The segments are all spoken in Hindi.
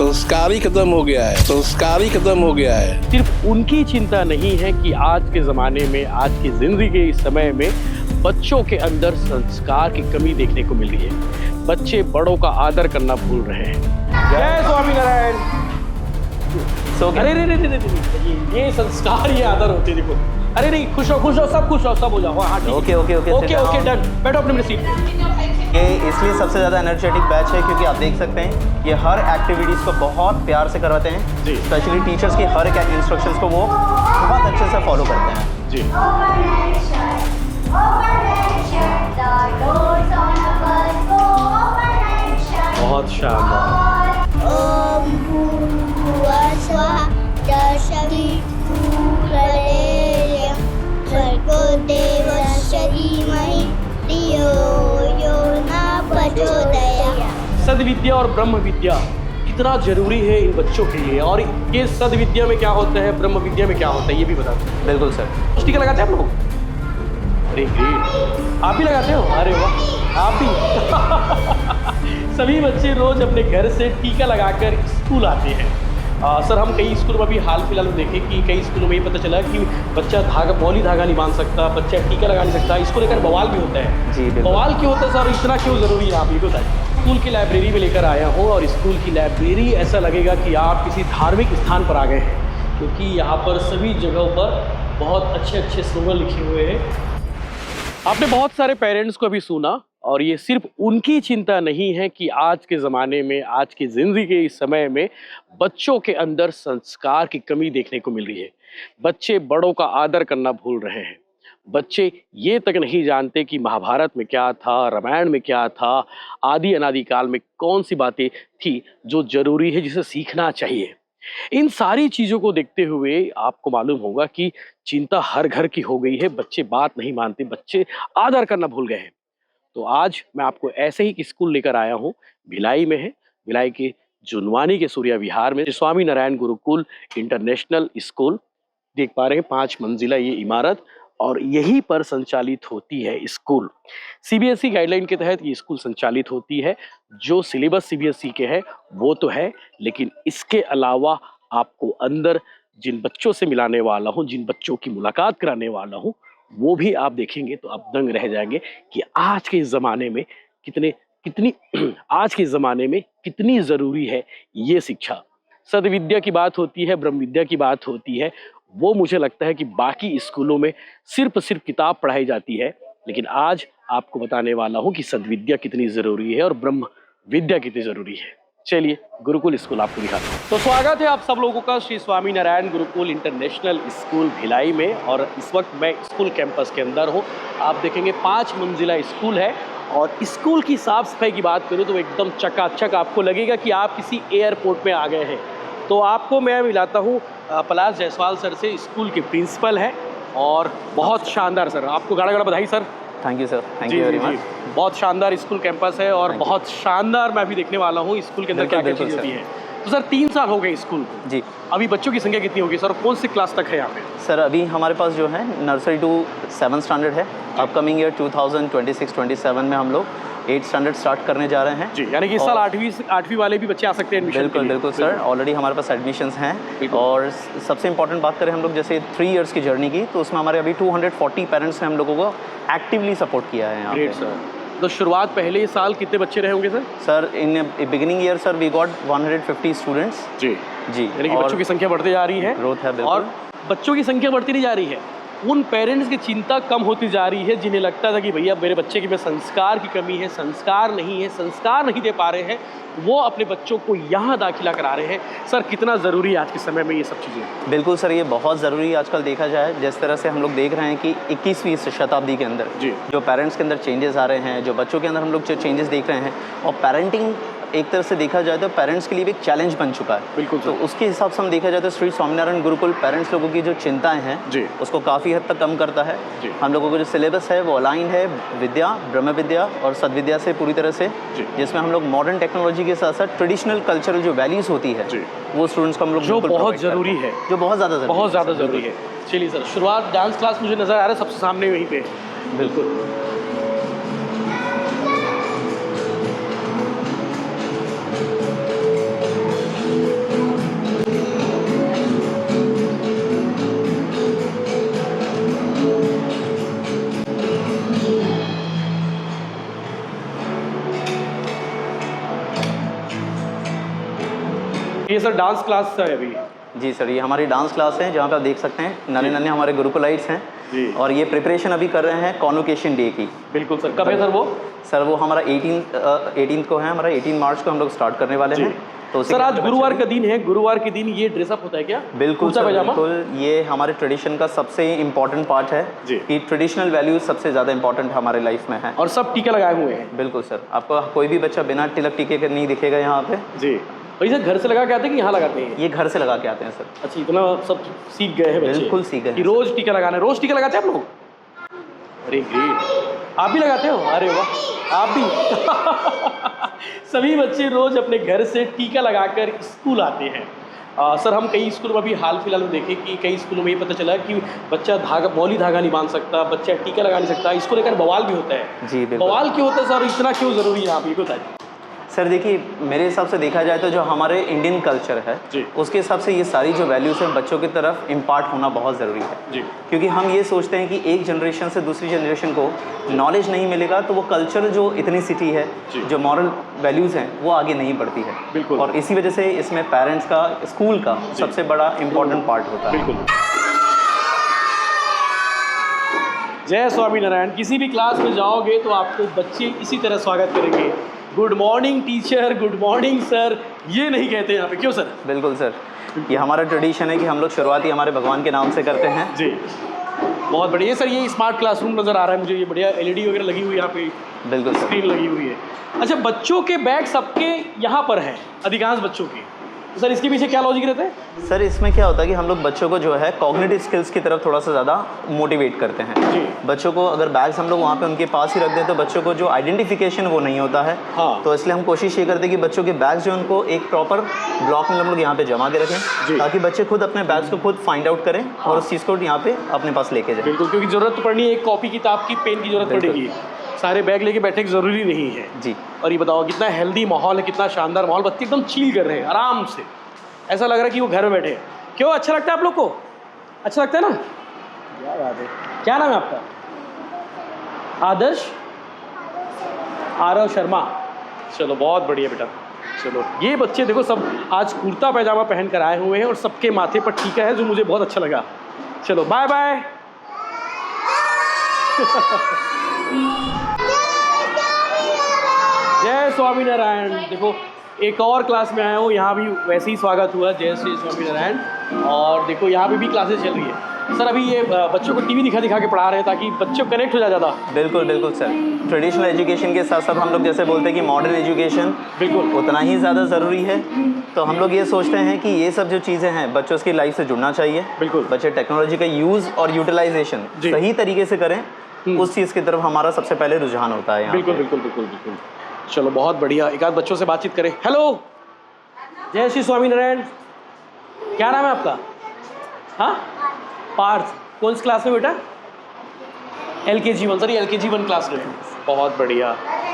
संस्कार ही खत्म हो गया है, संस्कार ही खत्म हो गया है। सिर्फ उनकी चिंता नहीं है कि आज के ज़माने में, आज की ज़िंदगी के इस समय में बच्चों के अंदर संस्कार की कमी देखने को मिल रही है। बच्चे बड़ों का आदर करना भूल रहे हैं। जय स्वामी नारायण। अरे ये संस्कार, ये आदर होते देखो। अरे नहीं, खुश हो, सब खुश हो, सब हो जाओ। हाँ ओके डन। बैठो अपने सीट पे। ये इसलिए सबसे ज़्यादा एनर्जेटिक बैच है क्योंकि आप देख सकते हैं ये हर एक्टिविटीज़ को बहुत प्यार से करवाते हैं जी। स्पेशली टीचर्स की हर एक इंस्ट्रक्शंस को वो बहुत अच्छे से फॉलो करते हैं जी। बहुत शानदार। ओम भूर्भुवः स्वः भर्गो देवस्य धीमहि धियो यो न प्रचोदयात्। सद्विद्या और ब्रह्म विद्या कितना जरूरी है इन बच्चों के लिए, और ये सद्विद्या में क्या होता है, ब्रह्म विद्या में क्या होता है, ये भी बता दो। बिल्कुल सर। टीका लगाते हैं आप लोग? अरे ग्रेट, आप भी लगाते हो? अरे वाह, आप भी। सभी बच्चे रोज अपने घर से टीका लगाकर स्कूल आते हैं। सर, हम कई स्कूलों में अभी हाल फिलहाल में देखें कि कई स्कूलों में ये पता चला कि बच्चा मौली धागा नहीं बांध सकता, बच्चा टीका लगा नहीं सकता, इसको लेकर बवाल भी होता है। जी बिल्कुल। बवाल क्यों होता है सर, इतना क्यों ज़रूरी है, आप ये बताइए। स्कूल की लाइब्रेरी में लेकर आया हूँ, और स्कूल की लाइब्रेरी ऐसा लगेगा कि आप किसी धार्मिक स्थान पर आ गए हैं, क्योंकि यहाँ पर सभी जगहों पर बहुत अच्छे अच्छे स्लोगन लिखे हुए हैं। आपने बहुत सारे पेरेंट्स को अभी सुना, और ये सिर्फ उनकी चिंता नहीं है कि आज के ज़माने में, आज की ज़िंदगी के इस समय में बच्चों के अंदर संस्कार की कमी देखने को मिल रही है। बच्चे बड़ों का आदर करना भूल रहे हैं। बच्चे ये तक नहीं जानते कि महाभारत में क्या था, रामायण में क्या था, आदि अनादि काल में कौन सी बातें थी जो जरूरी है, जिसे सीखना चाहिए। इन सारी चीज़ों को देखते हुए आपको मालूम होगा कि चिंता हर घर की हो गई है। बच्चे बात नहीं मानते, बच्चे आदर करना भूल गए हैं। तो आज मैं आपको ऐसे ही एक स्कूल लेकर आया हूँ, भिलाई में है। भिलाई के जुनवानी के सूर्या विहार में स्वामी नारायण गुरुकुल इंटरनेशनल स्कूल देख पा रहे हैं। 5 मंजिला ये इमारत, और यहीं पर संचालित होती है स्कूल। सीबीएसई गाइडलाइन के तहत ये स्कूल संचालित होती है। जो सिलेबस सीबीएसई के है वो तो है, लेकिन इसके अलावा आपको अंदर जिन बच्चों से मिलाने वाला हूँ, जिन बच्चों की मुलाकात कराने वाला हूँ, वो भी आप देखेंगे तो आप दंग रह जाएंगे कि आज के ज़माने में आज के ज़माने में कितनी ज़रूरी है ये शिक्षा। सद्विद्या की बात होती है, ब्रह्म विद्या की बात होती है, वो मुझे लगता है कि बाकी स्कूलों में सिर्फ किताब पढ़ाई जाती है, लेकिन आज आपको बताने वाला हूँ कि सद्विद्या कितनी ज़रूरी है और ब्रह्म विद्या कितनी ज़रूरी है। चलिए गुरुकुल स्कूल आपको दिखाते हैं। तो स्वागत है आप सब लोगों का श्री स्वामी नारायण गुरुकुल इंटरनेशनल स्कूल भिलाई में, और इस वक्त मैं स्कूल कैंपस के अंदर हूँ। आप देखेंगे 5 मंजिला स्कूल है, और स्कूल की साफ सफाई की बात करूँ तो एकदम चकाचक आपको लगेगा कि आप किसी एयरपोर्ट में आ गए हैं। तो आपको मैं मिलाता हूँ पलाश जायसवाल सर से, स्कूल के प्रिंसिपल हैं, और बहुत शानदार सर, आपको गाड़ा बधाई sir. Thank you sir, thank you very much. बहुत शानदार स्कूल कैंपस है, और बहुत शानदार मैं भी देखने वाला हूँ स्कूल के अंदर क्या क्या चीज़ें होती है। तो सर 3 साल हो गए स्कूल को जी। अभी बच्चों की संख्या कितनी होगी सर, कौन सी क्लास तक है यहाँ पे? सर अभी हमारे पास जो है नर्सरी टू 7th स्टैंडर्ड है। अपकमिंग ईयर 2026-27 में हम लोग 8th स्टैंडर्ड स्टार्ट करने जा रहे हैं। जी, यानी कि इस साल 8वीं वाले भी बच्चे आ सकते हैं एडमिशन? बिल्कुल सर, ऑलरेडी हमारे पास एडमिशन्स हैं। और सबसे इंपॉर्टेंट बात करें हम लोग जैसे 3 इयर्स की जर्नी की, तो उसमें हमारे अभी 240 पेरेंट्स ने हम लोगों को एक्टिवली सपोर्ट किया है यहाँ पे। सर, तो शुरुआत पहले साल कितने बच्चे रहे होंगे sir? Sir in beginning year sir we got 150 students. जी, यानी कि बच्चों की संख्या बढ़ती जा रही है, ग्रोथ है। और बच्चों की संख्या बढ़ती नहीं जा रही है, उन पेरेंट्स की चिंता कम होती जा रही है जिन्हें लगता था कि भैया मेरे बच्चे के में संस्कार की कमी है, संस्कार नहीं दे पा रहे हैं, वो अपने बच्चों को यहाँ दाखिला करा रहे हैं। सर कितना ज़रूरी है आज के समय में ये सब चीज़ें? बिल्कुल सर, ये बहुत ज़रूरी है आजकल देखा जाए। जिस तरह से हम लोग देख रहे हैं कि 21वीं शताब्दी के अंदर जी, जो पेरेंट्स के अंदर चेंजेस आ रहे हैं, जो बच्चों के अंदर हम लोग जो चेंजेस देख रहे हैं, और पेरेंटिंग एक तरह से देखा जाए तो पेरेंट्स के लिए भी एक चैलेंज बन चुका है। बिल्कुल। तो उसके हिसाब से हम देखा जाए तो श्री स्वामीनारायण गुरुकुल पेरेंट्स लोगों की जो चिंताएं हैं जी, उसको काफ़ी हद तक कम करता है। हम लोगों का जो सिलेबस है वो अलाइन है विद्या, ब्रह्म विद्या और सद्विद्या से पूरी तरह से, जिसमें हम लोग मॉडर्न टेक्नोलॉजी के साथ साथ ट्रेडिशनल कल्चरल जो वैल्यूज़ होती है वो स्टूडेंट्स को हम लोग जो बहुत ज़रूरी है, जो बहुत ज़्यादा ज़रूरी है। चलिए सर, शुरुआत डांस क्लास मुझे नज़र आ रहा है सबसे सामने वहीं पे। बिल्कुल। सर डांस क्लास है अभी। जी सर, ये हमारी डांस क्लास है जहाँ पे आप देख सकते हैं नन्हे नन्हे हमारे गुरुकुलाइट्स हैं जी। और ये प्रिपरेशन अभी कर रहे हैं कॉन्वोकेशन डे की। बिल्कुल सर, कब है सर वो? सर वो हमारा 18 को है, हमारा 18 मार्च को हम लोग स्टार्ट करने वाले हैं। तो सर आज गुरुवार का दिन है, गुरुवार के दिन ये ड्रेसअप होता है क्या? बिल्कुल कुर्ता सर, पैजामा? बिल्कुल। ये हमारे ट्रेडिशन का सबसे इम्पोर्टेंट पार्ट है जी। कि ट्रेडिशनल वैल्यूज सबसे ज़्यादा इम्पोर्टेंट हमारे लाइफ में है। और सब टीका लगाए हुए हैं। बिल्कुल सर, आपको कोई भी बच्चा बिना तिलक टीके के नहीं दिखेगा यहाँ पे। जी। और ये घर से लगा के आते हैं कि यहाँ लगाते हैं? ये घर से लगा के आते हैं सर। अच्छा, इतना सब सीख गए हैं बच्चे? बिल्कुल सीख गए कि हैं। रोज टीका लगाना है। रोज टीका लगाते हैं आप लोग? अरे ग्रेट, आप भी लगाते हो? अरे वाह, आप भी। सभी बच्चे रोज अपने घर से टीका लगाकर स्कूल आते हैं। सर हम कई स्कूलों में अभी हाल फिलहाल में देखें कि कई स्कूलों में ये पता चला कि बच्चा मौली धागा नहीं बांध सकता, बच्चा टीका लगा नहीं सकता, इसको लेकर बवाल भी होता है। जी बिल्कुल। बवाल क्यों होता है सर, इतना क्यों ज़रूरी है आप ये बताइए? सर देखिए, मेरे हिसाब से देखा जाए तो जो हमारे इंडियन कल्चर है जी। उसके हिसाब से ये सारी जो वैल्यूज़ हैं बच्चों की तरफ इम्पार्ट होना बहुत ज़रूरी है जी। क्योंकि हम ये सोचते हैं कि एक जनरेशन से दूसरी जनरेशन को नॉलेज नहीं मिलेगा तो वो कल्चर जो इथनिसिटी है, जो मॉरल वैल्यूज़ हैं वो आगे नहीं बढ़ती है। बिल्कुल। और इसी वजह से इसमें पेरेंट्स का, स्कूल का सबसे बड़ा इम्पॉर्टेंट पार्ट होता है। बिल्कुल। जय स्वामीनारायण। किसी भी क्लास में जाओगे तो आपको बच्चे इसी तरह स्वागत करेंगे, good morning teacher, good morning sir, ये नहीं कहते यहाँ पे, क्यों सर? बिल्कुल सर, ये हमारा ट्रेडिशन है कि हम लोग शुरुआती हमारे भगवान के नाम से करते हैं। जी, बहुत बढ़िया सर। ये स्मार्ट क्लासरूम नज़र आ रहा है मुझे, ये बढ़िया LED वगैरह लगी हुई है यहाँ पे, बिल्कुल सर। स्क्रीन लगी हुई है। अच्छा, बच्चों के बैग सबके यहाँ पर हैं, अधिकांश बच्चों के, तो सर इसके पीछे क्या लॉजिक रहता है? सर इसमें क्या होता है कि हम लोग बच्चों को जो है कॉग्निटिव स्किल्स की तरफ थोड़ा सा ज़्यादा मोटिवेट करते हैं। जी। बच्चों को अगर बैग्स हम लोग वहाँ पे उनके पास ही रख दें तो बच्चों को जो आइडेंटिफिकेशन वो नहीं होता है। हाँ। तो इसलिए हम कोशिश ये करते हैं कि बच्चों के बैग्स जो उनको एक प्रॉपर ब्लॉक में हम लोग यहाँ पे जमा के जी। रखें ताकि बच्चे खुद अपने बैग्स को खुद फाइंड आउट करें और उस चीज़ को यहाँ पे अपने पास लेके जाएं। बिल्कुल, क्योंकि ज़रूरत पड़नी है, एक कॉपी किताब की, पेन की ज़रूरत बिल्कुल। पड़ेगी, सारे बैग लेके बैठे ज़रूरी नहीं है। जी। और ये बताओ कितना हेल्दी माहौल है, कितना शानदार माहौल, बच्चे एकदम चिल कर रहे हैं आराम से, ऐसा लग रहा है कि वो घर में बैठे हैं। क्यों, अच्छा लगता है आप लोग को? अच्छा लगता है ना? क्या बात है। क्या नाम है आपका? आदर्श, आरव शर्मा। चलो बहुत बढ़िया बेटा। चलो ये बच्चे देखो सब आज कुर्ता पैजामा पहन कर आए हुए हैं और सबके माथे पर टीका है, जो मुझे बहुत अच्छा लगा। चलो बाय बाय। जय स्वामीनारायण। देखो एक और क्लास में आया हूँ, यहाँ भी वैसे ही स्वागत हुआ, जय श्री स्वामीनारायण। और देखो यहाँ पे भी क्लासेस चल रही है। सर अभी ये बच्चों को टीवी दिखा के पढ़ा रहे हैं ताकि बच्चों कनेक्ट हो जाए ज़्यादा। बिल्कुल बिल्कुल सर, ट्रेडिशनल एजुकेशन के साथ साथ हम लोग जैसे बोलते हैं कि मॉडर्न एजुकेशन बिल्कुल उतना ही ज़्यादा ज़रूरी है। तो हम लोग ये सोचते हैं कि ये सब जो चीज़ें हैं बच्चों की लाइफ से जुड़ना चाहिए। बिल्कुल। बच्चे टेक्नोलॉजी का यूज़ और यूटिलाइजेशन जी। सही तरीके से करें, उस चीज़ की तरफ हमारा सबसे पहले रुझान होता है यहाँ बिल्कुल पे। बिल्कुल बिल्कुल बिल्कुल। चलो बहुत बढ़िया, एक आध बच्चों से बातचीत करें। हेलो, जय श्री स्वामीनारायण। क्या नाम है आपका? हाँ, पार्थ। कौन सी क्लास में बेटा? LKG 1। सर ये LKG 1 क्लास में। बहुत बढ़िया।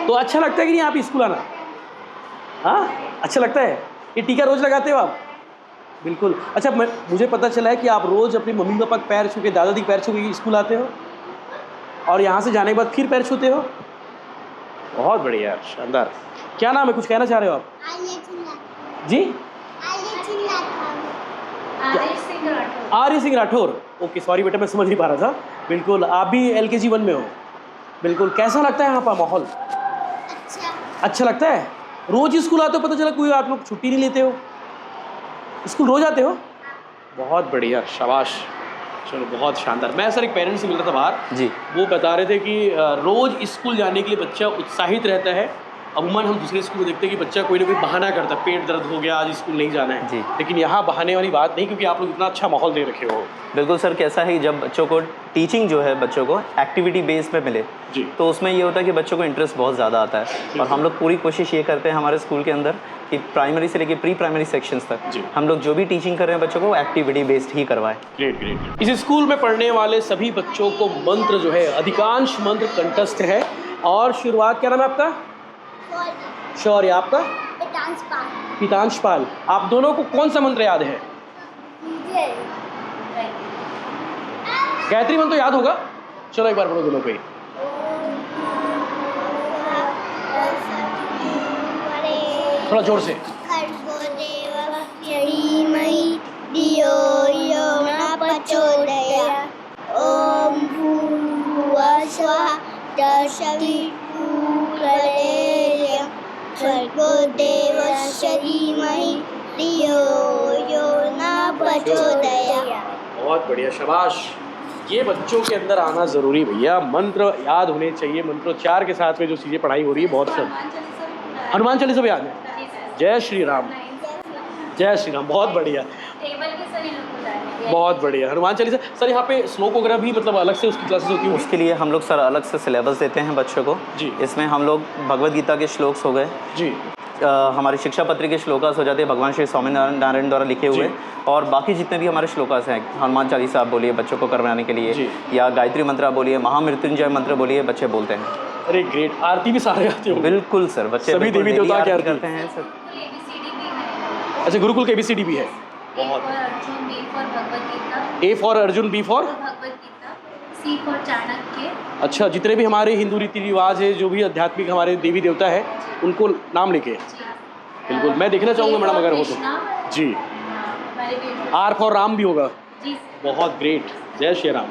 तो अच्छा लगता है कि नहीं आप स्कूल आना? हाँ, अच्छा लगता है। ये टीका रोज़ लगाते हो आप? बिल्कुल। अच्छा, मुझे पता चला है कि आप रोज़ अपनी मम्मी पापा के पैर छू के, दादाजी के पैर छू के स्कूल आते हो और यहाँ से जाने के बाद फिर पैर छूते हो। बहुत बढ़िया, शानदार। क्या नाम है, कुछ कहना चाह रहे हो आप? जी, आर्य सिंह राठौर। ओके, सॉरी बेटा मैं समझ नहीं पा रहा था। बिल्कुल, आप भी LKG 1 में हो। बिल्कुल। कैसा लगता है यहाँ पर माहौल? अच्छा लगता है। रोज स्कूल आते हो? पता चला कोई आप लोग छुट्टी नहीं लेते हो, स्कूल रोज आते हो? बहुत बढ़िया, शाबाश। चलो बहुत शानदार। मैं सर एक पेरेंट्स से मिल रहा था बाहर जी। वो बता रहे थे कि रोज़ स्कूल जाने के लिए बच्चा उत्साहित रहता है। अमूमन हम दूसरे स्कूल में देखते हैं कि बच्चा कोई ना कोई बहाना करता है, पेट दर्द हो गया आज स्कूल नहीं जाना है जी। लेकिन यहाँ बहाने वाली बात नहीं, क्योंकि आप लोग इतना अच्छा माहौल दे रखे हो। बिल्कुल सर, कैसा है जब बच्चों को टीचिंग जो है बच्चों को एक्टिविटी बेस पे मिले जी। तो उसमें ये होता है कि बच्चों को इंटरेस्ट बहुत ज़्यादा आता है। और हम लोग पूरी कोशिश ये करते हैं हमारे स्कूल के अंदर कि प्राइमरी से लेकर प्री प्राइमरी सेक्शंस तक जी। हम लोग जो भी टीचिंग कर रहे हैं बच्चों को एक्टिविटी बेस्ड ही करवाएं। Great great. इस स्कूल में पढ़ने वाले सभी बच्चों को मंत्र जो है, अधिकांश मंत्र कंठस्थ है। और शुरुआत, क्या नाम है आपका? शौर्य। आपका? पीतांश पाल। आप दोनों को कौन सा मंत्र याद है? गायत्री मंत्र तो याद होगा। चलो एक बार पढ़ो दोनों को ही। थोड़ा जोर से। प्रचोदयात्। ॐ भूर्भुवः स्वः तत्सवितुर्वरेण्यं भर्गो देवस्य धीमहि धियो यो न प्रचोदयात्। बहुत बढ़िया, शाबाश। ये बच्चों के अंदर आना ज़रूरी भैया, मंत्र याद होने चाहिए, मंत्रोच्चार के साथ में जो चीज़ें पढ़ाई हो रही है बहुत सब। हनुमान चालीसा भी याद है? जय श्री राम, जय श्री राम, बहुत बढ़िया, बहुत बढ़िया। हनुमान चालीसा सर, यहाँ पे श्लोक वगैरह भी मतलब अलग से उसकी क्लासेस होती है? उसके लिए हम लोग सर अलग से सिलेबस देते हैं बच्चों को जी। इसमें हम लोग भगवद गीता के श्लोक्स हो गए जी, हमारी शिक्षा पत्र के श्लोकास हो जाते हैं भगवान श्री स्वामीनारायण द्वारा लिखे हुए, और बाकी जितने भी हमारे श्लोकास हैं, हनुमान चालीसा आप बोलिए बच्चों को करवाने के लिए, या गायत्री मंत्र आप बोलिए, महामृत्युंजय मंत्र बोलिए, बच्चे बोलते हैं। अरे ग्रेट, आरती भी सारे आते हो? बिल्कुल सर, बच्चे सभी देवी देवता की आरती करते हैं सर। अच्छा, गुरुकुल के ABCD भी है? बहुत। A for Arjun, B for C for Chanakya. अच्छा, जितने भी हमारे हिंदू रीति रिवाज है, जो भी आध्यात्मिक हमारे देवी देवता है, उनको नाम लेके। बिल्कुल, मैं देखना चाहूँगा मैडम अगर हो तो। जी। R फॉर राम भी होगा? जी। बहुत ग्रेट, जय श्री राम।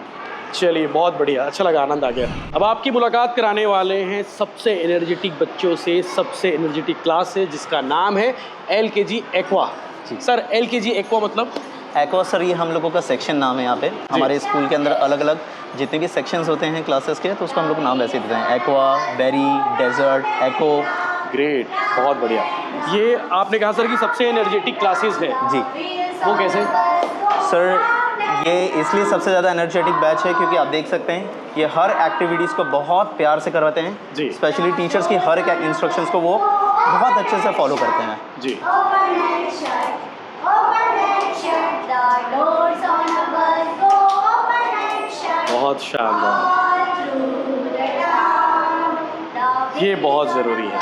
चलिए, बहुत बढ़िया, अच्छा लगा, आनंद आ गया। अब आपकी मुलाकात कराने वाले हैं सबसे एनर्जेटिक बच्चों से, सबसे एनर्जेटिक क्लास से, जिसका नाम है LKG aqua. Sir, LKG aqua मतलब? एक्वा सर, ये हम लोगों का सेक्शन नाम है। यहाँ पे हमारे स्कूल के अंदर अलग अलग जितने भी सेक्शंस होते हैं क्लासेस के, तो उसको हम लोग नाम वैसे देते हैं, एक्वा, बेरी, डेजर्ट, एको। ग्रेट, बहुत बढ़िया। ये आपने कहा सर कि सबसे एनर्जेटिक क्लासेस है जी, वो कैसे? सर ये इसलिए सबसे ज़्यादा एनर्जेटिक बैच है क्योंकि आप देख सकते हैं ये हर एक्टिविटीज़ को बहुत प्यार से करवाते हैं जी। स्पेशली टीचर्स की हर एक इंस्ट्रक्शंस को वो बहुत अच्छे से फॉलो करते हैं जी। बहुत शानदार, ये बहुत ज़रूरी है।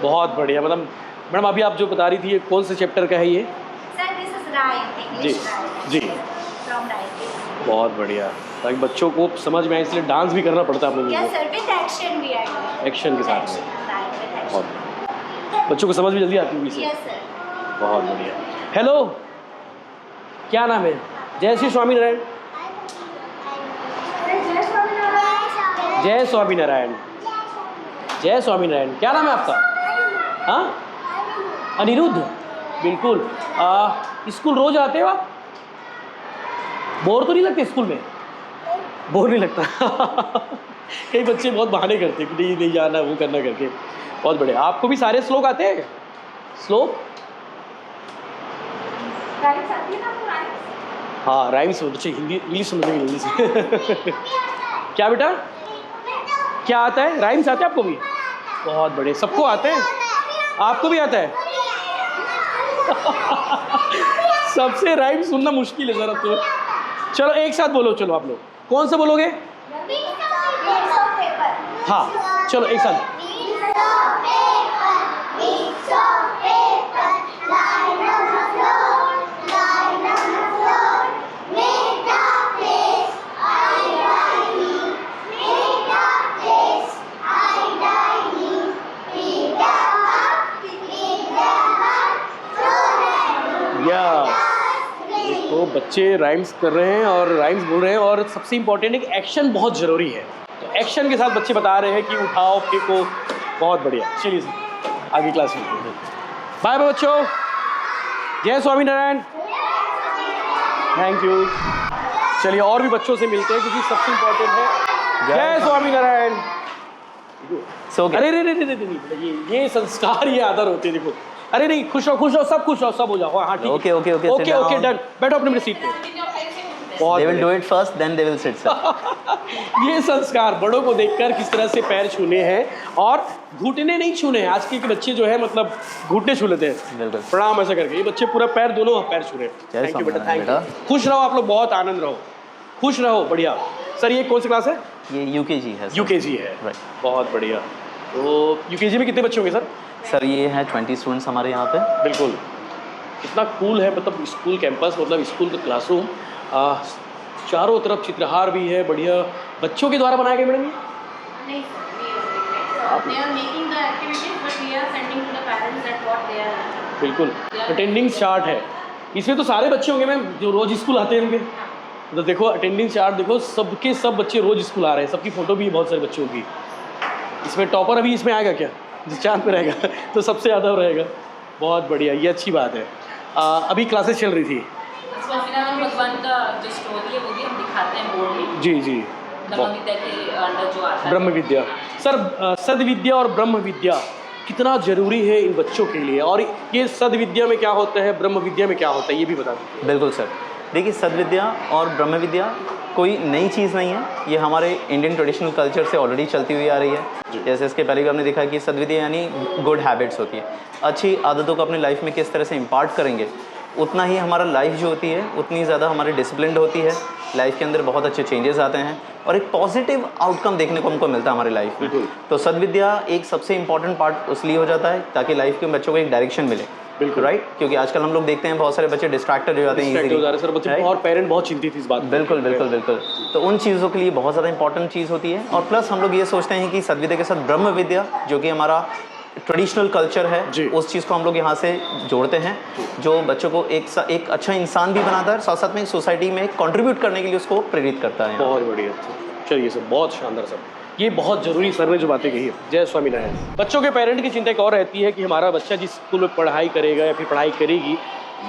बहुत बढ़िया। मतलब मैडम अभी आप जो बता रही थी, ये कौन से चैप्टर का है ये? सर दिस इज राइट, जी जी, फ्रॉम राइट। बहुत बढ़िया, ताकि बच्चों को समझ में आए, इसलिए डांस भी करना पड़ता है आप लोगों यस को sir, with action we are doing. Action के साथ में। राइट, विद बहुत एक्शन। बच्चों को समझ भी जल्दी आती होगी इससे। Yes sir. बहुत बढ़िया। हेलो, क्या नाम है? जय श्री स्वामीनारायण। जय स्वामीनारायण, जय स्वामीनारायण। क्या नाम है आपका? हाँ, अनिरुद्ध। बिल्कुल। स्कूल रोज आते हो आप? बोर तो नहीं लगते स्कूल में? बोर नहीं लगता? कई बच्चे बहुत बहाने करते हैं कि नहीं नहीं जाना, वो करना करके। बहुत बढ़िया। आपको भी सारे श्लोक आते हैं? श्लोक? राइम्स आती है ना आपको? राइम्स? हाँ, राइम्स बच्चे हिंदी इंग्लिश समझेंगे जल्दी से। क्या बेटा, क्या आता है? राइम्स आते हैं आपको भी? बहुत बढ़िया, सबको आते हैं? आपको भी आता है? सबसे राइम सुनना मुश्किल है ज़रा तो। चलो एक साथ बोलो, चलो आप लोग कौन सा बोलोगे? हाँ चलो एक साथ। तो बच्चे राइम्स कर रहे हैं और राइम्स बोल रहे हैं, और सबसे इम्पोर्टेंट है कि एक्शन बहुत ज़रूरी है। तो एक्शन के साथ बच्चे बता रहे हैं कि उठाओ फेंको। बहुत बढ़िया, चलिए आगे क्लास में। बाय बाय बच्चों, जय स्वामीनारायण। Thank you. चलिए और भी बच्चों से मिलते हैं क्योंकि सबसे इम्पोर्टेंट है। जय स्वामीनारायण। अरे रे रे रे रे, ये संस्कार, ये आदर होते हैं। देखो, अरे नहीं, खुश रहो, सब खुश रहो, सब हो जाओ। हाँ ठीक, okay okay okay okay okay, done. बैठो अपनी सीट पे। They will do it first, then they will sit, sir. ये संस्कार बड़ों को देखकर किस तरह से पैर छूने हैं, और घुटने नहीं छूने हैं। आज के बच्चे जो है मतलब घुटने छू लेते हैं, बिल्कुल प्रणाम ऐसा करके। ये बच्चे पूरा पैर, दोनों पैर छू रहे हैं। थैंक यू बेटा, थैंक यू। खुश रहो आप लोग, बहुत आनंद रहो, खुश रहो। बढ़िया सर, ये कौन सी क्लास है? ये UKG है। UKG है, बहुत बढ़िया। तो UKG में कितने बच्चे होंगे सर? सर ये हैं 20 स्टूडेंट्स हमारे यहाँ पे। बिल्कुल, इतना कूल है मतलब स्कूल कैंपस, मतलब स्कूल का क्लासरूम। चारों तरफ चित्रहार भी है, बढ़िया। बच्चों के द्वारा बनाया गया मैडम ये? नहीं sir, they are making the activities but we are sending to the parents that what they are. बिल्कुल, अटेंडिंग चार्ट है। इसमें तो सारे बच्चे होंगे मैम जो रोज स्कूल आते हैं उनके। तो देखो अटेंडिंग चार्ट देखो, सबके सब बच्चे रोज स्कूल आ रहे हैं, सबकी फ़ोटो भी है बहुत सारे बच्चों की। इसमें टॉपर अभी इसमें आएगा क्या, जो चांद पे रहेगा तो सबसे ज़्यादा रहेगा। बहुत बढ़िया, ये अच्छी बात है। अभी क्लासेस चल रही थी। स्वामीनारायण भगवान का जो स्टोरी है वो भी हम दिखाते हैं बोर्ड में। जी जी, ब्रह्म विद्या के अंडर जो आता है। ब्रह्म विद्या सर, सद्विद्या और ब्रह्म विद्या कितना ज़रूरी है इन बच्चों के लिए, और ये सद्विद्या में क्या होता है, ब्रह्म विद्या में क्या होता है, ये भी बता दीजिए। बिल्कुल सर, देखिए सद्विद्या और ब्रह्म विद्या कोई नई चीज़ नहीं है, ये हमारे इंडियन ट्रेडिशनल कल्चर से ऑलरेडी चलती हुई आ रही है। जैसे इसके पहले भी हमने देखा कि सद्विद्या यानी गुड हैबिट्स होती है, अच्छी आदतों को अपनी लाइफ में किस तरह से इम्पार्ट करेंगे, उतना ही हमारा लाइफ जो होती है उतनी ज़्यादा हमारी डिसिप्लिन्ड होती है, लाइफ के अंदर बहुत अच्छे चेंजेस आते हैं और एक पॉजिटिव आउटकम देखने को हमको मिलता है हमारी लाइफ में। तो सद्विद्या एक सबसे इंपॉर्टेंट पार्ट उसलिए हो जाता है ताकि लाइफ के बच्चों को एक डायरेक्शन मिले। बिल्कुल राइट, क्योंकि आजकल हम लोग देखते हैं बहुत सारे बच्चे डिस्ट्रैक्टेड हो जाते हैं सर, बच्चे और पेरेंट बहुत चिंतित इस बात। बिल्कुल बिल्कुल बिल्कुल, तो उन चीज़ों के लिए बहुत ज़्यादा इंपॉर्टेंट चीज़ होती है। और प्लस हम लोग ये सोचते हैं कि सद्विद्या के साथ ब्रह्म विद्या जो कि हमारा ट्रेडिशनल कल्चर है, उस चीज़ को हम लोग यहाँ से जोड़ते हैं, जो बच्चों को एक अच्छा इंसान भी बनाता है, साथ साथ में सोसाइटी में कंट्रीब्यूट करने के लिए उसको प्रेरित करता है। बहुत बढ़िया, चलिए सर, बहुत शानदार सर, ये बहुत ज़रूरी सर ने जो बातें कही है। जय स्वामीनारायण। बच्चों के पेरेंट की चिंता एक और रहती है कि हमारा बच्चा जिस स्कूल में पढ़ाई करेगा या फिर पढ़ाई करेगी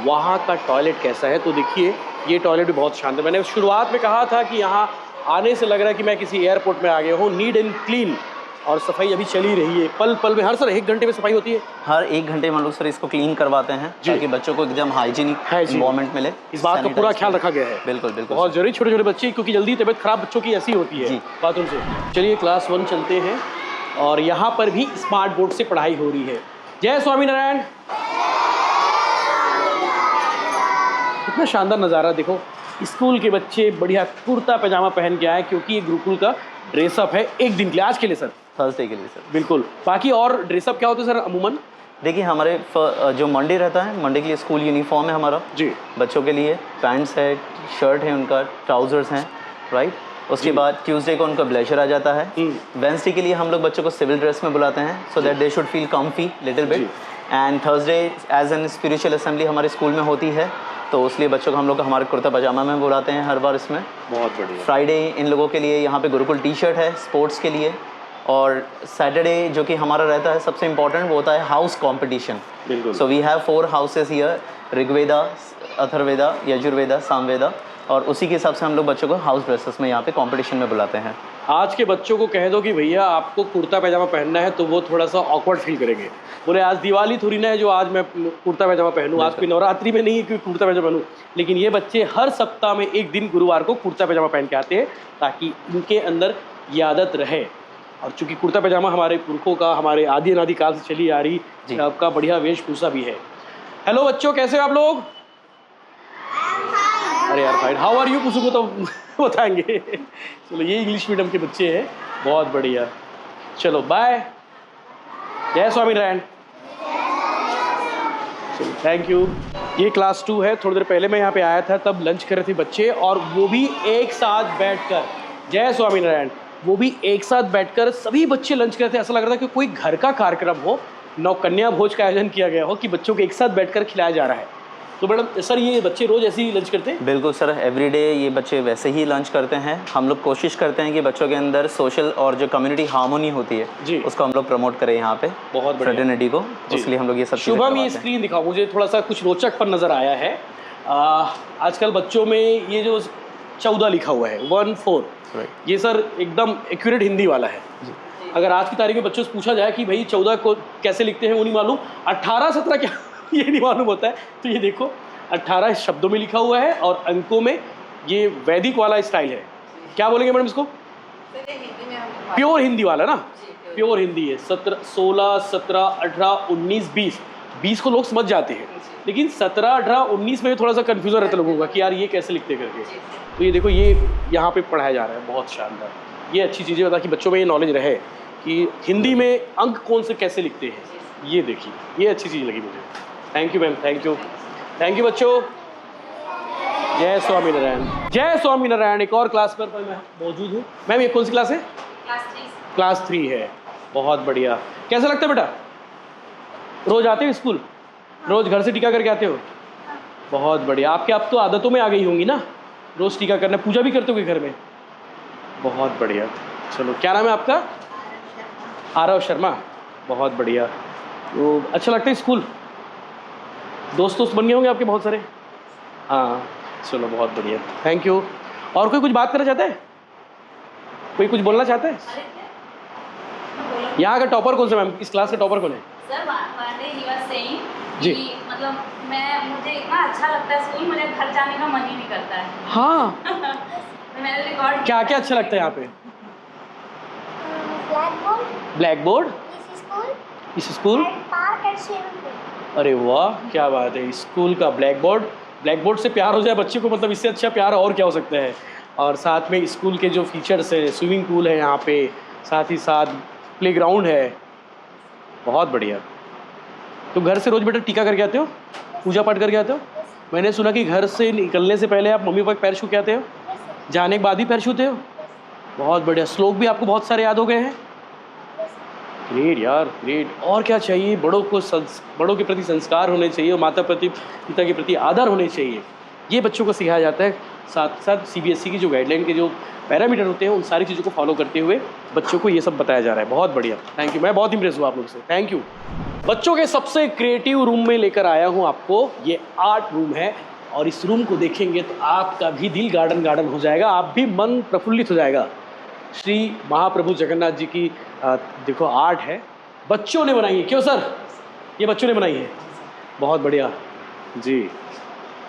वहाँ का टॉयलेट कैसा है। तो देखिए ये टॉयलेट भी बहुत शानदार, मैंने शुरुआत में कहा था कि यहाँ आने से लग रहा है कि मैं किसी एयरपोर्ट में आ गया हूँ। नीट एंड क्लीन, और सफाई अभी चली रही है पल पल में। हर सर 1 घंटे में सफाई होती है? हर 1 घंटे में हम लोग सर इसको क्लीन करवाते हैं ताकि बच्चों को एकदम हाइजीनिक एनवायरनमेंट मिले। इस बात का पूरा ख्याल रखा गया है। बिल्कुल बिल्कुल, बहुत जरूरी। छोटे छोटे बच्चे, क्योंकि जल्दी तबीयत खराब बच्चों की ऐसी होती है बातों से। चलिए क्लास 1 चलते हैं, और यहाँ पर भी स्मार्ट बोर्ड से पढ़ाई हो रही है। जय स्वामीनारायण। कितना शानदार नज़ारा देखो, स्कूल के बच्चे बढ़िया कुर्ता पैजामा पहन के आए, क्योंकि ये गुरुकुल का ड्रेसअप है एक दिन के लिए, आज के लिए सर, थर्सडे के लिए सर। बिल्कुल। बाकी और ड्रेसअप क्या होता है सर अमूमन? देखिए हमारे जो मंडे रहता है, मंडे के लिए स्कूल यूनिफॉर्म है हमारा जी, बच्चों के लिए पैंट्स है, शर्ट है उनका, ट्राउजर्स हैं, राइट। उसके बाद ट्यूसडे को उनका ब्लेजर आ जाता है। वेंसडे के लिए हम लोग बच्चों को सिविल ड्रेस में बुलाते हैं so that they should feel comfy little bit. And Thursday as an spiritual assembly हमारे स्कूल में होती है, तो उसलिए बच्चों को हम लोग हमारे कुर्ता पजामा में बुलाते हैं हर बार इसमें। बहुत बढ़िया। फ्राइडे इन लोगों के लिए यहाँ पे गुरुकुल टी शर्ट है स्पोर्ट्स के लिए, और सैटरडे जो कि हमारा रहता है सबसे इम्पॉर्टेंट, वो होता है house competition. So we have 4 houses here, Rigveda, Atharvaveda, Yajurveda, Samaveda, और उसी के हिसाब से हम लोग बच्चों को हाउस ड्रेसेस में यहाँ पे कंपटीशन में बुलाते हैं। आज के बच्चों को कह दो कि भैया आपको कुर्ता पैजामा पहनना है, तो वो थोड़ा सा ऑकवर्ड फील करेंगे। बोले आज दिवाली थोड़ी ना है जो आज मैं कुर्ता पैजामा पहनूँ, आज कोई नवरात्रि में नहीं है कि कुर्ता पैजामा पहनूँ। लेकिन ये बच्चे हर सप्ताह में एक दिन गुरुवार को कुर्ता पैजामा पहन के आते हैं ताकि इनके अंदर ये आदत रहे। और चूँकि कुर्ता पैजामा हमारे पुरखों का, हमारे आदि अनादि काल से चली आ रही आपका बढ़िया वेशभूषा भी है। हेलो बच्चों, कैसे हो आप लोग? अरे यार फाइन, हाउ आर यू पूछो तो बताएंगे। चलो ये इंग्लिश मीडियम के बच्चे हैं, बहुत बढ़िया। चलो बाय, जय स्वामीनारायण। चलो थैंक यू। ये क्लास 2 है। थोड़ी देर पहले मैं यहाँ पे आया था, तब लंच कर रहे थे बच्चे, और वो भी एक साथ बैठकर, जय स्वामीनारायण, वो भी एक साथ बैठकर सभी बच्चे लंच कर रहे थे। ऐसा लग रहा था कि कोई घर का कार्यक्रम हो, नवकन्या भोज का आयोजन किया गया हो, कि बच्चों को एक साथ बैठकर खिलाया जा रहा है। तो मैडम सर ये बच्चे रोज़ ऐसे ही लंच करते हैं? बिल्कुल सर, एवरीडे ये बच्चे वैसे ही लंच करते हैं। हम लोग कोशिश करते हैं कि बच्चों के अंदर सोशल और जो कम्युनिटी हार्मोनी होती है जी, उसको हम लोग प्रमोट करें यहाँ पे, बहुत फ्रेटर्निटी को, इसलिए हम लोग ये सब। शुभम ये स्क्रीन दिखाओ, मुझे थोड़ा सा कुछ रोचकपन नज़र आया है। आजकल बच्चों में ये जो 14 लिखा हुआ है 14, ये सर एकदम एक्यूरेट हिंदी वाला है। अगर आज की तारीख में बच्चों से पूछा जाए कि भाई 14 को कैसे लिखते हैं, वो नहीं मालूम। 18, 17 क्या ये नहीं मालूम होता है। तो ये देखो 18 शब्दों में लिखा हुआ है, और अंकों में ये वैदिक वाला स्टाइल है। क्या बोलेंगे मैडम इसको? प्योर हिंदी वाला ना, प्योर हिंदी है। 16, 17, 18, 19, 20 को लोग समझ जाते हैं, लेकिन 17, 18, 19 में थोड़ा सा कन्फ्यूजन रहता है लोगों का कि यार ये कैसे लिखते करके। तो ये देखो ये यहाँ पे पढ़ाया जा रहा है, बहुत शानदार। ये अच्छी चीज़ें बता कि बच्चों में ये नॉलेज रहे कि हिंदी में अंक कौन से कैसे लिखते हैं। ये देखिए, ये अच्छी चीज़ लगी मुझे। Thank you ma'am, thank you, thank you बच्चों। जय स्वामी नारायण। जय स्वामी नारायण। एक और क्लास पर मैं मौजूद हूँ। मैम ये कौन सी क्लास है? क्लास 3 है। बहुत बढ़िया। कैसा लगता है बेटा? रोज आते हो स्कूल? रोज घर से टीका करके आते हो? बहुत बढ़िया। आपके अब तो आदतों में आ गई होंगी ना, रोज टीका करना। पूजा भी करते हो घर में? बहुत बढ़िया। चलो, क्या नाम है आपका? आरव शर्मा। बहुत बढ़िया। तो अच्छा लगता है स्कूल? दोस्त बन गए होंगे आपके बहुत सारे? हाँ, चलो बहुत बढ़िया, थैंक यू। और कोई कुछ बात करना चाहता है? कोई कुछ बोलना चाहता है? यहाँ का टॉपर कौन सा मैम? इस क्लास का टॉपर कौन है? सर वांडे ही वाज सेइंग जी। कि मतलब मुझे इतना अच्छा लगता है स्कूल, मुझे घर जाने का मन ही नहीं करता है। हाँ। मैंने रिकॉर्ड क्या क्या अच्छा लगता है यहाँ पे? ब्लैक बोर्ड, इस school. Park and swimming pool. अरे वाह, क्या बात है। स्कूल का ब्लैक बोर्ड से प्यार हो जाए बच्चे को, मतलब इससे अच्छा प्यार और क्या हो सकता है। और साथ में स्कूल के जो फीचर्स है, स्विमिंग पूल है यहाँ पे, साथ ही साथ प्लेग्राउंड है। बहुत बढ़िया। तो घर से रोज बेटा टीका करके आते हो? पूजा पाठ करके आते हो? मैंने सुना कि घर से निकलने से पहले आप मम्मी पापा के पैर छू के आते हो, जाने के बाद भी पैर छूते हो? बहुत बढ़िया। श्लोक भी आपको बहुत सारे याद हो गए हैं? ग्रेट यार, ग्रेट। और क्या चाहिए? बड़ों के प्रति संस्कार होने चाहिए और माता पिता के प्रति आदर होने चाहिए। ये बच्चों को सिखाया जाता है। साथ साथ CBSE की जो गाइडलाइन के जो पैरामीटर होते हैं, उन सारी चीज़ों को फॉलो करते हुए बच्चों को ये सब बताया जा रहा है। बहुत बढ़िया, थैंक यू। मैं बहुत इम्प्रेस हुआ आप लोग से, थैंक यू। बच्चों के सबसे क्रिएटिव रूम में लेकर आया हूँ आपको। ये आर्ट रूम है और इस रूम को देखेंगे तो आपका भी दिल गार्डन हो जाएगा, आप भी मन प्रफुल्लित हो जाएगा। श्री महाप्रभु जगन्नाथ जी की देखो आर्ट है, बच्चों ने बनाई है। क्यों सर? ये बच्चों ने बनाई है? बहुत बढ़िया जी।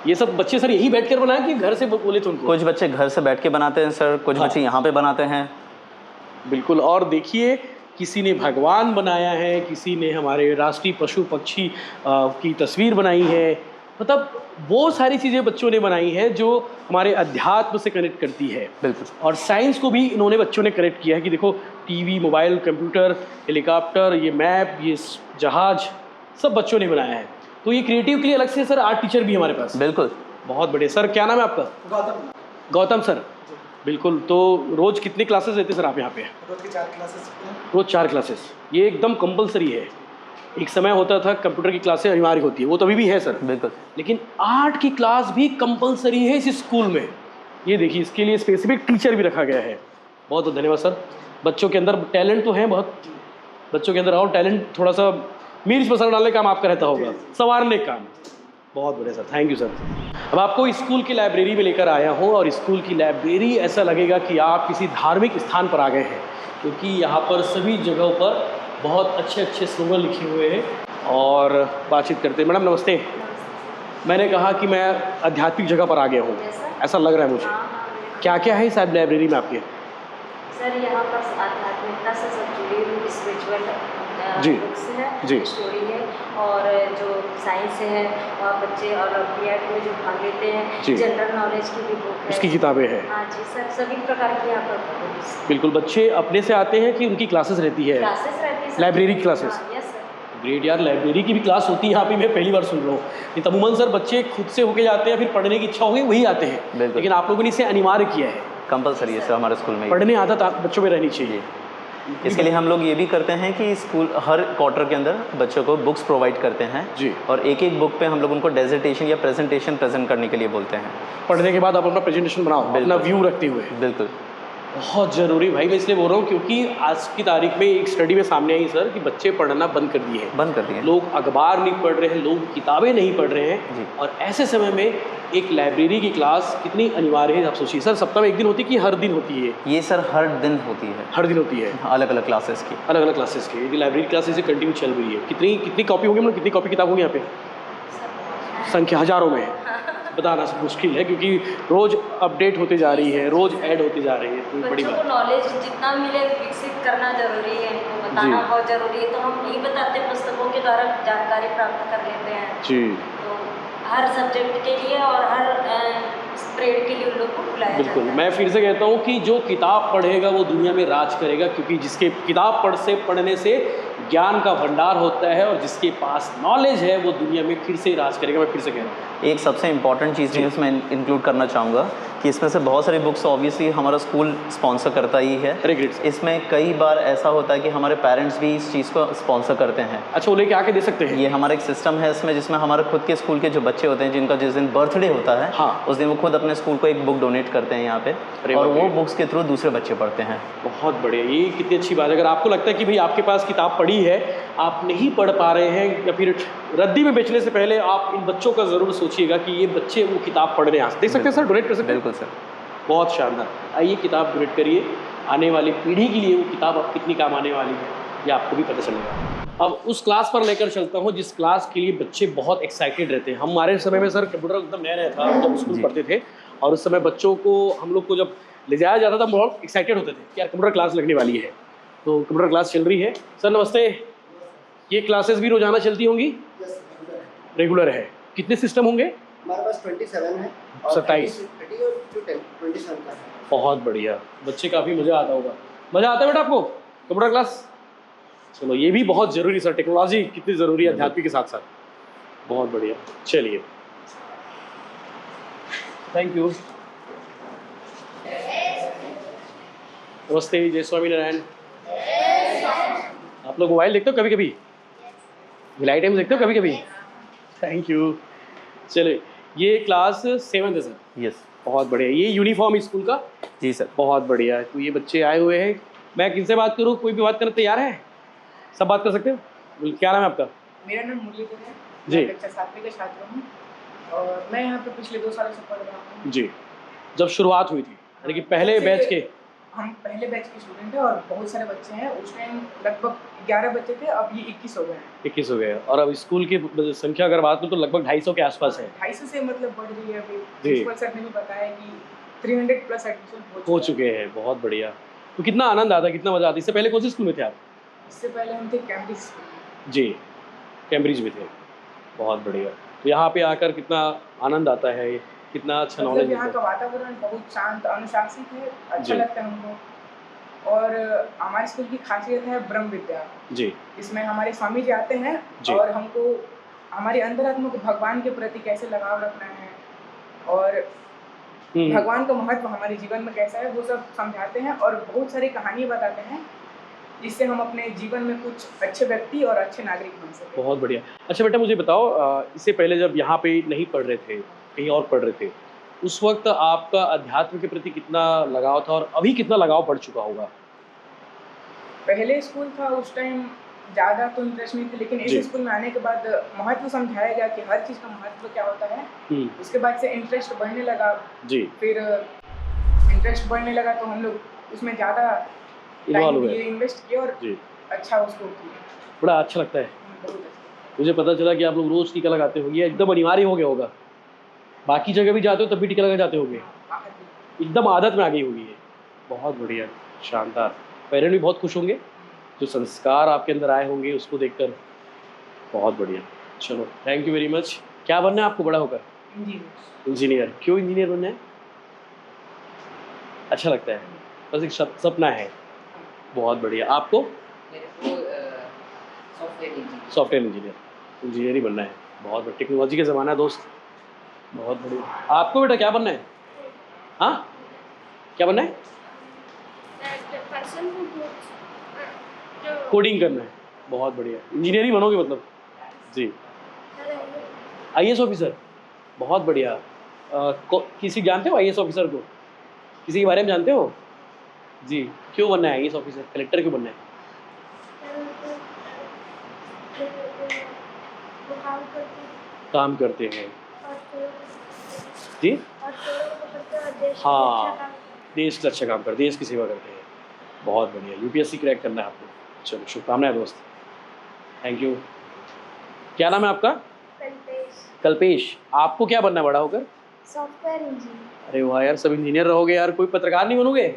ये सब बच्चे सर यही बैठकर बनाए कि घर से बोले तो उनको? कुछ बच्चे घर से बैठ के बनाते हैं सर, कुछ बच्चे यहाँ पे बनाते हैं। बिल्कुल। और देखिए, किसी ने भगवान बनाया है, किसी ने हमारे राष्ट्रीय पशु पक्षी की तस्वीर बनाई है। मतलब वो सारी चीज़ें बच्चों ने बनाई है जो हमारे अध्यात्म से कनेक्ट करती है। बिल्कुल। और साइंस को भी इन्होंने बच्चों ने कनेक्ट किया है कि देखो, टीवी, मोबाइल, कंप्यूटर, हेलीकॉप्टर, ये मैप, ये जहाज, सब बच्चों ने बनाया है। तो ये क्रिएटिव के लिए अलग से सर आर्ट टीचर भी हमारे पास? बिल्कुल। बहुत बढ़िया। सर क्या नाम है आपका? गौतम सर। बिल्कुल। तो रोज़ कितनी क्लासेस लेते सर आप यहाँ पे? रोज़ 4 क्लासेस। ये एकदम कंपलसरी है। एक समय होता था कंप्यूटर की क्लासें अनिवार्य होती है, वो तो अभी भी है सर। बिल्कुल। लेकिन आर्ट की क्लास भी कंपलसरी है इस स्कूल में। ये देखिए, इसके लिए स्पेसिफिक टीचर भी रखा गया है। बहुत बहुत धन्यवाद सर। बच्चों के अंदर टैलेंट तो है बहुत, बच्चों के अंदर और टैलेंट थोड़ा सा मिर्च मसाला डालने का काम आपका रहता होगा, संवारने का काम। बहुत बढ़िया सर, थैंक यू सर। अब आपको स्कूल की लाइब्रेरी में लेकर आया हूँ और स्कूल की लाइब्रेरी ऐसा लगेगा कि आप किसी धार्मिक स्थान पर आ गए हैं, क्योंकि यहाँ पर सभी जगहों पर बहुत अच्छे अच्छे स्लोगन लिखे हुए हैं। और बातचीत करते हैं। मैडम नमस्ते। मैंने कहा कि मैं आध्यात्मिक जगह पर आ गया हूँ, ऐसा लग रहा है मुझे। क्या क्या है इस लाइब्रेरी में आपके? सर यहाँ पर आध्यात्मिकता से सब जुड़ी हुई स्पिरिचुअल जी बुक्स है, जी, स्टोरी है, और जो साइंस है, और बच्चे ओलंपियाड में जो भाग लेते हैं, जनरल नॉलेज की भी बुक है, उसकी किताबें हैं। हाँ जी सर, सभी प्रकार की यहाँ पर बुक्स। बिल्कुल। बच्चे अपने से आते हैं कि उनकी क्लासेस रहती है? क्लासेस रहती है, लाइब्रेरी की क्लासेस? Yes sir. ग्रेट यार, लाइब्रेरी की भी क्लास होती है यहाँ पे, मैं पहली बार सुन रहा हूँ। ये तमूमन सर बच्चे खुद से होके जाते हैं, फिर पढ़ने की इच्छा होगी वही आते हैं, लेकिन आप लोगों ने इसे अनिवार्य किया है। कंपलसरी है सर हमारे स्कूल में। पढ़ने आदत बच्चों में रहनी चाहिए। इसके लिए हम लोग ये भी करते हैं कि स्कूल हर क्वार्टर के अंदर बच्चों को बुक्स प्रोवाइड करते हैं जी, और एक एक बुक पे हम लोग उनको डेजर्टेशन या प्रेजेंटेशन प्रेजेंट करने के लिए बोलते हैं। पढ़ने के बाद आप अपना प्रेजेंटेशन बनाओ, अपना व्यू रखते हुए। बिल्कुल। बहुत ज़रूरी भाई, मैं इसलिए बोल रहा हूँ क्योंकि आज की तारीख में एक स्टडी में सामने आई सर कि बच्चे पढ़ना बंद कर दिए हैं। लोग अखबार नहीं पढ़ रहे हैं, लोग किताबें नहीं पढ़ रहे हैं। और ऐसे समय में एक लाइब्रेरी की क्लास कितनी अनिवार्य है आप सोचिए। सर सप्ताह में एक दिन होती है कि हर दिन होती है? ये सर हर दिन होती है। हर दिन होती है, अलग अलग क्लासेस की। अलग अलग क्लासेस की ये लाइब्रेरी क्लासेस कंटिन्यू चल रही है। कितनी कॉपी होगी मतलब, कितनी कॉपी किताब होगी यहाँ पे? संख्या हज़ारों में है, बताना मुश्किल है क्योंकि रोज़ अपडेट होते जा रही है, रोज़ ऐड होते जा रही है। तो बड़ी बच्चों बात। को नॉलेज जितना मिले विकसित करना जरूरी है, इनको बताना बहुत जरूरी है। तो हम नहीं बताते, पुस्तकों के द्वारा जानकारी प्राप्त कर लेते हैं जी। तो हर सब्जेक्ट के लिए और हर ट्रेड के लिए उन लोग को बुलाया बिल्कुल, जाता है। मैं फिर से कहता हूँ कि जो किताब पढ़ेगा वो दुनिया में राज करेगा, क्योंकि जिसके किताब पढ़ने से ज्ञान का भंडार होता है, और जिसके पास नॉलेज है वो दुनिया में फिर से राज करेगा। मैं फिर से कह रहा हूँ, एक सबसे इम्पॉर्टेंट चीज़ भी इसमें इंक्लूड करना चाहूँगा कि इसमें से बहुत सारी बुक्स ऑब्वियसली हमारा स्कूल स्पॉन्सर करता ही है। अरे ग्रेट सर। इसमें कई बार ऐसा होता है कि हमारे पेरेंट्स भी इस चीज़ को स्पॉन्सर करते हैं। अच्छा, वो लेके आके दे सकते हैं? ये हमारा एक सिस्टम है इसमें, जिसमें हमारे खुद के स्कूल के जो बच्चे होते हैं जिनका जिस दिन बर्थडे होता है, हाँ। उस दिन वो खुद अपने स्कूल को एक बुक डोनेट करते हैं यहाँ पे, अरे और बाप वो रे। बुक्स के थ्रू दूसरे बच्चे पढ़ते हैं। बहुत बढ़िया, ये कितनी अच्छी बात है। अगर आपको लगता है कि भाई आपके पास किताब पढ़ी है, आप नहीं पढ़ पा रहे हैं, या फिर रद्दी में बेचने से पहले आप इन बच्चों का ज़रूर सोचिएगा कि ये बच्चे वो किताब पढ़ रहे हैं। देख सकते हैं सर, डोनेट कर सकते हैं? बिल्कुल सर। बहुत शानदार। आइए किताब डोनेट करिए, आने वाली पीढ़ी के लिए वो किताब अब कितनी काम आने वाली है ये आपको भी पता चलेगा। अब उस क्लास पर लेकर चलता हूँ जिस क्लास के लिए बच्चे बहुत एक्साइटेड रहते हैं। हमारे समय में सर कंप्यूटर एकदम नया नया था जब स्कूल पढ़ते थे, और उस समय बच्चों को, हम लोग को जब ले जाया जाता था, बहुत एक्साइटेड होते थे कि यार कंप्यूटर क्लास लगने वाली है। तो कंप्यूटर क्लास चल रही है। सर नमस्ते, ये क्लासेस भी रोजाना चलती होंगी? रेगुलर है। कितने सिस्टम होंगे? हमारे पास 27 है, 27। 30 और 27 का है। बहुत बढ़िया, बच्चे काफ़ी मज़ा आता होगा। मज़ा आता है बेटा आपको कंप्यूटर क्लास? चलो, ये भी बहुत ज़रूरी सर, टेक्नोलॉजी कितनी ज़रूरी है अध्यात्म के साथ साथ। बहुत बढ़िया, चलिए थैंक यू। नमस्ते, जय स्वामी नारायण। आप लोग मोबाइल देखते हो कभी कभी? भिलाई टाइम्स देखते हो कभी कभी? Thank you. चलिए, ये क्लास 7 है सर? यस। बहुत बढ़िया। ये यूनिफॉर्म स्कूल का? जी सर। बहुत बढ़िया। तो ये बच्चे आए हुए हैं, मैं किनसे बात करूँ? कोई भी बात करने तैयार है? सब बात कर सकते हो? क्या नाम है आपका? मेरा नाम मुरलीधर है। जी। मैं कक्षा 7वीं का छात्र हूँ और मैं यहाँ पे पिछले 2 सालों से पढ़ रहा हूँ। जी। जब शुरुआत हुई थी, यानी कि पहले बैच के? हम पहले बैच के स्टूडेंट हैं और बहुत सारे बच्चे हैं। उस टाइम लगभग 11 बच्चे थे, अब ये 21 हो गए हैं। 21 हो गए। और अब स्कूल की संख्या अगर बात करूँ तो लगभग 250 के आसपास है। 250 से मतलब बढ़ रही है अभी। जी। प्रिंसिपल सर ने भी बताया कि 300 प्लस एडमिशन हो चुके हैं। बहुत बढ़िया। तो कितना आनंद आता, कितना मज़ा आता? इससे पहले कौन से स्कूल में थे आप? इससे पहले हम थे कैम्ब्रिज स्कूल में। जी, कैम्ब्रिज में थे। बहुत बढ़िया। तो यहाँ पे आकर कितना आनंद आता है, कितना अच्छा नॉलेज मतलब यहाँ मिलता का है। वातावरण बहुत शांत, अनुशासित है, अच्छा जी। लगता है हमको। और हमारे स्कूल की खासियत है ब्रह्म विद्या। जी। इसमें हमारे स्वामी जी आते हैं जी। और हमको हमारे अंतरात्मा को भगवान के प्रति कैसे लगाव रखना है और भगवान का महत्व हमारे जीवन में कैसा है वो सब समझाते हैं, और बहुत सारी कहानी बताते हैं जिससे हम अपने जीवन में कुछ अच्छे व्यक्ति और अच्छे नागरिक बन सकें। बहुत बढ़िया। अच्छा बेटा, मुझे बताओ, इससे पहले जब यहाँ पे नहीं पढ़ रहे थे, कहीं और पढ़ रहे थे, उस वक्त आपका अध्यात्म के प्रति कितना लगाव था और अभी कितना लगाव बढ़ चुका होगा? पहले स्कूल था उस टाइम ज़्यादा तो इंटरेस्ट नहीं था, लेकिन जी। इस स्कूल में आने के बाद महत्व समझाया गया कि हर चीज़ का महत्व क्या होता है। उसके बाद से इंटरेस्ट बढ़ने लगा। जी। फिर इंटरेस्ट बढ़ने लगा तो हम लोग उसमें ज़्यादा इन्वॉल्व टाइम हुए। दिए, इन्वेस्ट किया और जी। अच्छा उसको किया। बड़ा अच्छा लगता है। बहुत अच्छा। मुझे पता चला कि आप लोग रोज़ टीका लगाते हो, ये एकदम अनिवार्य हो गया होगा। बाकी जगह भी जाते हो तब भी टीका लगा जाते होंगे, एकदम आदत में आ गई होगी ये। बहुत बढ़िया, शानदार। पेरेंट भी बहुत खुश होंगे, जो संस्कार आपके अंदर आए होंगे उसको देखकर। बहुत बढ़िया। चलो, थैंक यू वेरी मच। क्या बनना है आपको बड़ा होकर? इंजीनियर। क्यों इंजीनियर बनना है? अच्छा लगता है, बस एक सपना है। बहुत बढ़िया। आपको? Software engineer. इंजीनियर ही बनना है। बहुत बढ़िया। टेक्नोलॉजी का ज़माना है दोस्त। बहुत बढ़िया। आपको बेटा क्या बनना है? हाँ, क्या बनना है? कोडिंग करना है। बहुत बढ़िया। इंजीनियरिंग बनोगे मतलब? जी। IAS officer. बहुत बढ़िया। किसी जानते हो IAS ऑफिसर को? किसी के बारे में जानते हो? जी। क्यों बनना है IAS ऑफिसर? कलेक्टर क्यों बनना है? काम करते हैं। जी। हाँ, देश का अच्छा काम कर, देश की सेवा करते हैं। बहुत बढ़िया। UPSC क्रैक करना है आपको। चलो, शुभकामनाएं दोस्त। Thank you. क्या नाम है आपका? कल्पेश। आपको क्या बनना है बड़ा होकर? Software engineer. अरे वाह यार, सब इंजीनियर रहोगे यार, कोई पत्रकार नहीं बनोगे?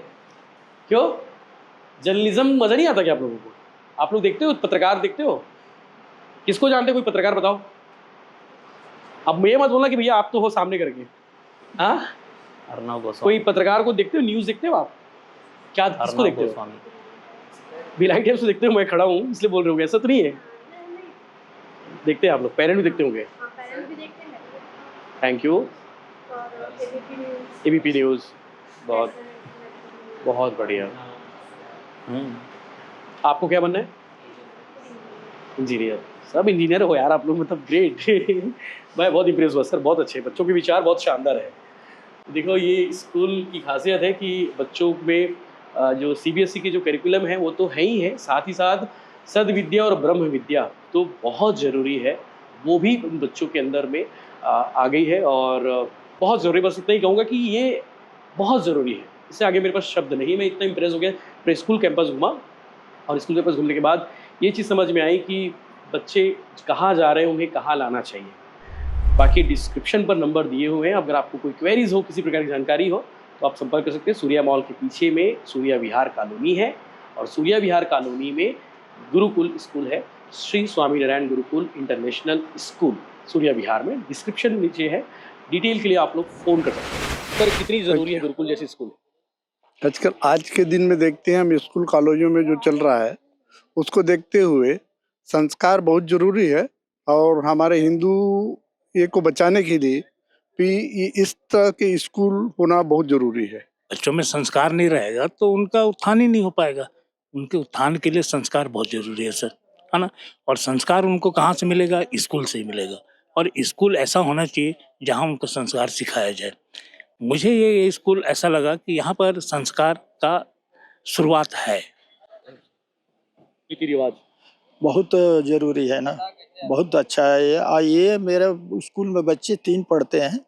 क्यों? जर्नलिज्म मज़ा नहीं आता क्या आप लोगों को? आप लोग देखते हो पत्रकार? देखते हो? किसको जानते हो कोई पत्रकार बताओ? अब ये मत बोलना कि भैया आप तो हो सामने करके। हाँ, अर्णव गोस्वामी। कोई पत्रकार को देखते हो, न्यूज़ देखते हो आप? क्या किसको अर्णव देखते हो? गोस्वामी। भिलाई टाइम्स को देखते हो? मैं खड़ा हूँ इसलिए बोल रहे होगे, ऐसा तो नहीं है? देखते हैं आप लोग, पेरेंट भी देखते होंगे। पेरेंट्स भी देखते हैं थैंक यू। और एबीपी न्यूज़, एबीपी न्यूज़, बहुत बहुत बढ़िया। आपको क्या बनना है? इंजीनियर। सब इंजीनियर हो यार आप लोग, मतलब ग्रेट। मैं बहुत इम्प्रेस हुआ सर, बहुत अच्छे बच्चों के विचार बहुत शानदार है। देखो ये स्कूल की खासियत है कि बच्चों में जो सीबीएसई के जो करिकुलम है वो तो है ही है, साथ ही साथ सद्विद्या और ब्रह्म विद्या तो बहुत ज़रूरी है, वो भी उन बच्चों के अंदर में आ गई है और बहुत ज़रूरी। बस इतना ही कहूँगा कि ये बहुत ज़रूरी है, इससे आगे मेरे पास शब्द नहीं। मैं इतना इम्प्रेस हो गया, प्रे स्कूल कैंपस घूमा और स्कूल कैंपस घूमने के बाद ये चीज़ समझ में आई कि बच्चे कहाँ जा रहे हैं, उन्हें कहाँ लाना चाहिए। बाकी डिस्क्रिप्शन पर नंबर दिए हुए हैं, अगर आपको कोई क्वेरीज हो, किसी प्रकार की जानकारी हो तो आप संपर्क कर सकते हैं। सूर्या मॉल के पीछे में सूर्या विहार कॉलोनी है और सूर्या विहार कॉलोनी में गुरुकुल स्कूल है, श्री स्वामी नारायण गुरुकुल इंटरनेशनल स्कूल सूर्या विहार में। डिस्क्रिप्शन नीचे है, डिटेल के लिए आप लोग फ़ोन कर सकते हैं। सर कितनी ज़रूरी है गुरुकुल जैसे स्कूल? आजकल आज के दिन में देखते हैं हम स्कूल कॉलेजों में जो चल रहा है उसको देखते हुए संस्कार बहुत जरूरी है और हमारे हिंदू ये को बचाने के लिए भी इस तरह के स्कूल होना बहुत जरूरी है। बच्चों में संस्कार नहीं रहेगा तो उनका उत्थान ही नहीं हो पाएगा। उनके उत्थान के लिए संस्कार बहुत जरूरी है सर, है ना। और संस्कार उनको कहाँ से मिलेगा? स्कूल से ही मिलेगा। और स्कूल ऐसा होना चाहिए जहाँ उनको संस्कार सिखाया जाए। मुझे ये स्कूल ऐसा लगा कि यहाँ पर संस्कार का शुरुआत है। रीति रिवाज बहुत ज़रूरी है ना, बहुत अच्छा है ये मेरे स्कूल में बच्चे 3 पढ़ते हैं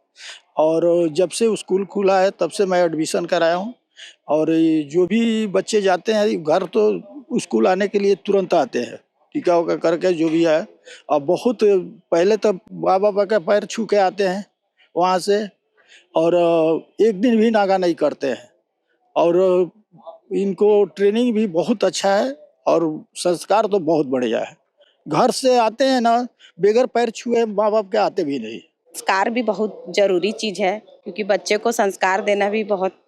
और जब से स्कूल खुला है तब से मैं एडमिशन कराया हूँ। और जो भी बच्चे जाते हैं घर तो स्कूल आने के लिए तुरंत आते हैं, टीका उका करके जो भी है। और बहुत पहले तो माँ बाबा का पैर छू के आते हैं वहाँ से, और एक दिन भी नागा नहीं करते हैं। और इनको ट्रेनिंग भी बहुत अच्छा है और संस्कार तो बहुत बढ़िया है। घर से आते हैं ना, बगैर पैर छुए माँ बाप के आते भी नहीं। संस्कार भी बहुत ज़रूरी चीज़ है क्योंकि बच्चे को संस्कार देना भी बहुत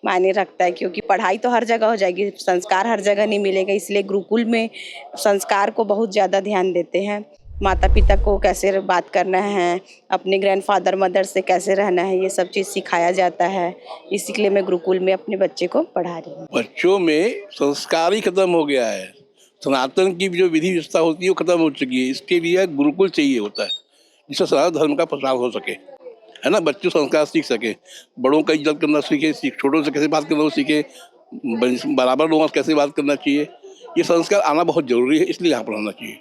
मायने रखता है, क्योंकि पढ़ाई तो हर जगह हो जाएगी, संस्कार हर जगह नहीं मिलेगा। इसलिए गुरुकुल में संस्कार को बहुत ज़्यादा ध्यान देते हैं। माता पिता को कैसे बात करना है, अपने ग्रैंडफादर मदर से कैसे रहना है, ये सब चीज़ सिखाया जाता है। इसीलिए मैं गुरुकुल में अपने बच्चे को पढ़ा रही हूँ। बच्चों में संस्कार ही खत्म हो गया है, सनातन की जो विधि व्यवस्था होती है वो खत्म हो चुकी है। इसके लिए गुरुकुल चाहिए होता है जिससे सनातन धर्म का प्रसार हो सके, है ना। बच्चे संस्कार सीख सके, बड़ों का इज्जत करना सीखे, छोटों से कैसे बात करना वो सीखे, बराबर लोगों से कैसे बात करना चाहिए। ये संस्कार आना बहुत जरूरी है, इसलिए यहाँ पढ़ाना चाहिए।